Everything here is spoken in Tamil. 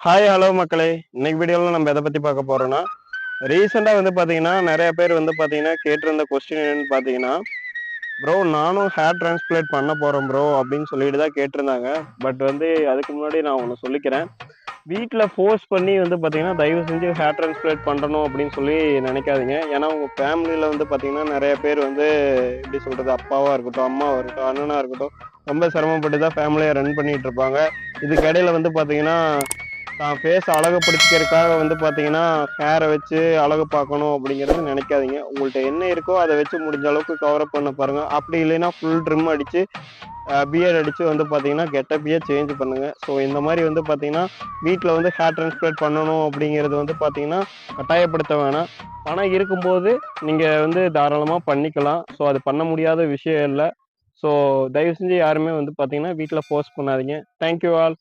ஹாய் ஹலோ மக்களே. இன்னைக்கு வீடியோவில் நம்ம எதை பற்றி பார்க்க போகிறோன்னா, ரீசெண்டாக வந்து பார்த்தீங்கன்னா நிறைய பேர் வந்து பார்த்தீங்கன்னா கேட்டிருந்த கொஸ்டின் என்னன்னு பார்த்தீங்கன்னா, ப்ரோ நானும் ஹேர் டிரான்ஸ்பிளேட் பண்ண போகிறேன் ப்ரோ அப்படின்னு சொல்லிட்டு தான் கேட்டிருந்தாங்க. பட் வந்து அதுக்கு முன்னாடி நான் ஒன்று சொல்லிக்கிறேன். வீட்டில் ஃபோர்ஸ் பண்ணி வந்து பார்த்தீங்கன்னா தயவு செஞ்சு ஹேர் டிரான்ஸ்பிளேட் பண்ணணும் அப்படின்னு சொல்லி நினைக்காதீங்க. ஏன்னா உங்கள் ஃபேமிலியில் வந்து பார்த்தீங்கன்னா நிறைய பேர் வந்து எப்படி சொல்கிறது, அப்பாவாக இருக்கட்டும், அம்மாவாக இருக்கட்டும், அண்ணனாக இருக்கட்டும், ரொம்ப சிரமப்பட்டு தான் ஃபேமிலியை ரன் பண்ணிகிட்டு இருப்பாங்க. இதுக்கு இடையில வந்து பார்த்தீங்கன்னா தான் ஃபேஸ் அழகுபடுத்திக்கிறதுக்காக வந்து பார்த்தீங்கன்னா, ஹேரை வச்சு அழகு பார்க்கணும் அப்படிங்கிறது நினைக்காதீங்க. உங்கள்ட்ட என்ன இருக்கோ அத வச்சு முடிஞ்ச அளவுக்கு கவர் அப் பண்ண பாருங்க. அப்படி இல்லைன்னா ஃபுல் ட்ரிம் அடிச்சு, பியர்ட் அடிச்சு வந்து பார்த்தீங்கன்னா, கெட்டப்பயே சேஞ்ச் பண்ணுங்க. ஸோ இந்த மாரி வந்து பார்த்தீங்கன்னா, வீட்ல வந்து ஹேர் டிரான்ஸ்பிளேட் பண்ணணும் அப்படிங்கிறது வந்து பார்த்தீங்கன்னா, கட்டாயப்படுத்த வேணாம். பணம் இருக்கும்போது நீங்க வந்து தாராளமா பண்ணிக்கலாம். ஸோ அது பண்ண முடியாத விஷயம் இல்ல. ஸோ தயவு செஞ்சு யாருமே வந்து பார்த்தீங்கன்னா, வீட்ல ஃபோர்ஸ் பண்ணாதீங்க. Thank you all.